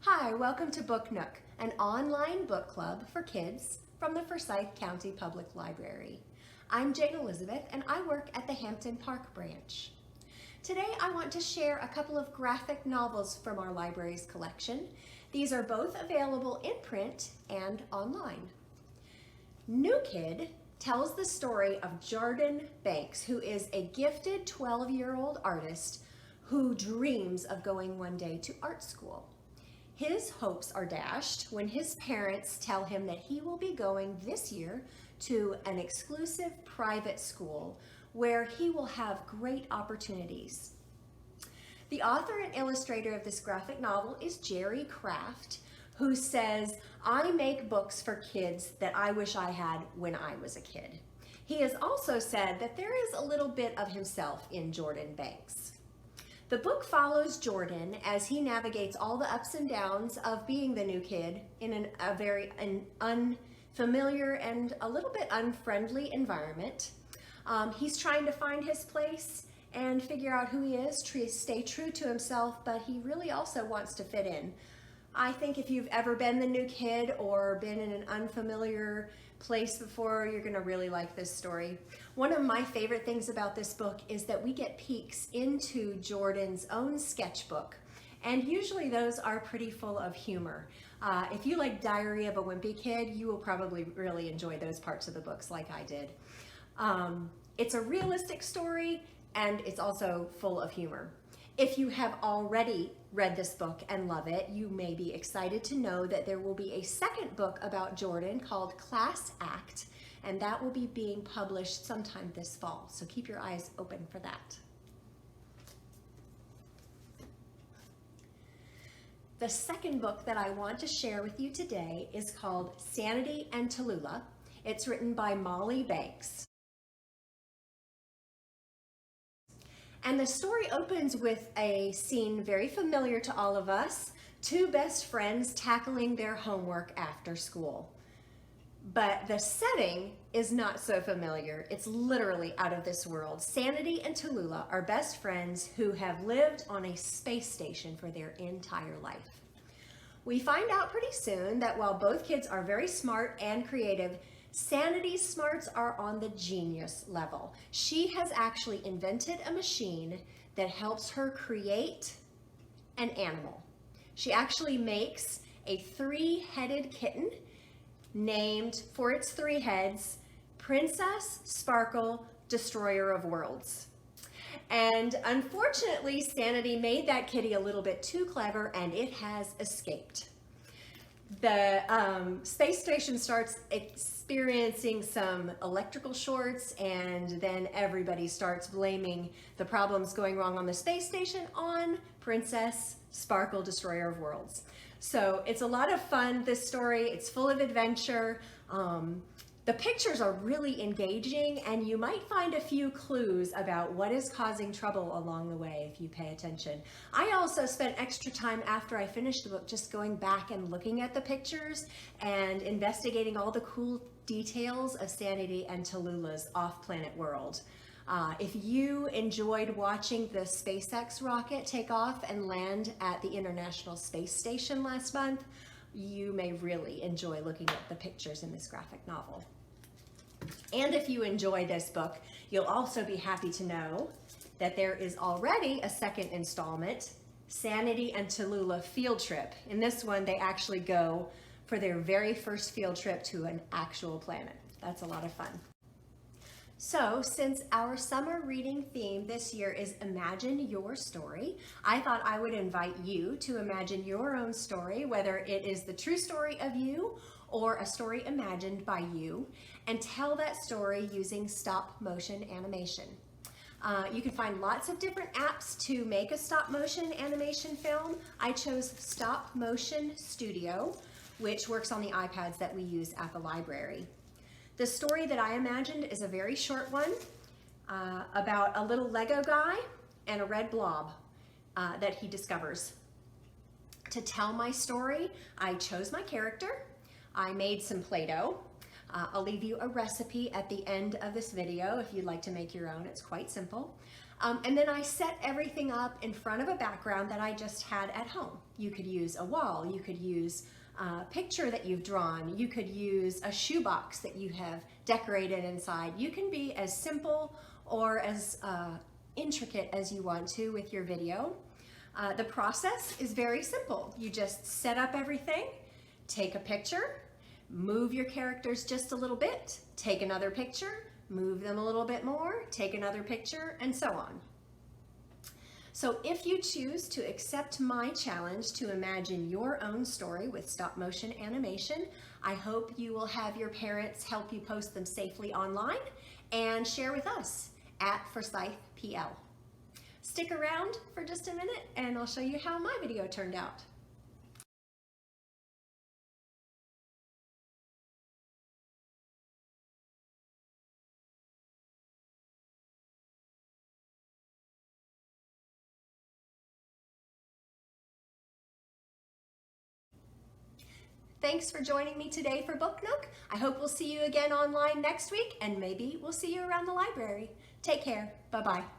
Hi, welcome to Book Nook, an online book club for kids from the Forsyth County Public Library. I'm Jane Elizabeth and I work at the Hampton Park branch. Today I want to share a couple of graphic novels from our library's collection. These are both available in print and online. New Kid tells the story of Jordan Banks, who is a gifted 12-year-old artist who dreams of going one day to art school. His hopes are dashed when his parents tell him that he will be going this year to an exclusive private school where he will have great opportunities. The author and illustrator of this graphic novel is Jerry Craft, who says, "I make books for kids that I wish I had when I was a kid." He has also said that there is a little bit of himself in Jordan Banks. The book follows Jordan as he navigates all the ups and downs of being the new kid in a very unfamiliar and a little bit unfriendly environment. He's trying to find his place and figure out who he is, stay true to himself, but he really also wants to fit in. I think if you've ever been the new kid or been in an unfamiliar place before, you're gonna really like this story. One of my favorite things about this book is that we get peeks into Jordan's own sketchbook, and usually those are pretty full of humor. If you like Diary of a Wimpy Kid, you will probably really enjoy those parts of the books like I did. It's a realistic story and it's also full of humor. If you have already read this book and love it, you may be excited to know that there will be a second book about Jordan called Class Act, and that will be being published sometime this fall, so keep your eyes open for that. The second book that I want to share with you today is called SANITY and TALLULAH. It's written by Molly Banks. And the story opens with a scene very familiar to all of us, two best friends tackling their homework after school. But the setting is not so familiar. It's literally out of this world. SANITY and TALLULAH are best friends who have lived on a space station for their entire life. We find out pretty soon that while both kids are very smart and creative, SANITY's smarts are on the genius level. She has actually invented a machine that helps her create an animal. She actually makes a three-headed kitten named, for its three heads, Princess Sparkle, Destroyer of Worlds. And unfortunately, SANITY made that kitty a little bit too clever and it has escaped. The space station starts experiencing some electrical shorts, and then everybody starts blaming the problems going wrong on the space station on Princess Sparkle, Destroyer of Worlds. So it's a lot of fun, this story. It's full of adventure. The pictures are really engaging, and you might find a few clues about what is causing trouble along the way if you pay attention. I also spent extra time after I finished the book just going back and looking at the pictures and investigating all the cool details of SANITY and TALLULAH's off-planet world. If you enjoyed watching the SpaceX rocket take off and land at the International Space Station last month, you may really enjoy looking at the pictures in this graphic novel. And if you enjoy this book, you'll also be happy to know that there is already a second installment, SANITY and TALLULAH Field Trip. In this one, they actually go for their very first field trip to an actual planet. That's a lot of fun. So, since our summer reading theme this year is Imagine Your Story, I thought I would invite you to imagine your own story, whether it is the true story of you or a story imagined by you, and tell that story using stop motion animation. You can find lots of different apps to make a stop motion animation film. I chose Stop Motion Studio, which works on the iPads that we use at the library. The story that I imagined is a very short one about a little Lego guy and a red blob that he discovers. To tell my story, I chose my character. I made some Play-Doh. I'll leave you a recipe at the end of this video if you'd like to make your own. It's quite simple. And then I set everything up in front of a background that I just had at home. You could use a wall, you could use a picture that you've drawn, you could use a shoebox that you have decorated inside. You can be as simple or as intricate as you want to with your video. The process is very simple. You just set up everything, take a picture, move your characters just a little bit, take another picture, move them a little bit more, take another picture, and so on. So if you choose to accept my challenge to imagine your own story with stop motion animation, I hope you will have your parents help you post them safely online and share with us at Forsyth PL. Stick around for just a minute and I'll show you how my video turned out. Thanks for joining me today for Book Nook. I hope we'll see you again online next week, and maybe we'll see you around the library. Take care. Bye-bye.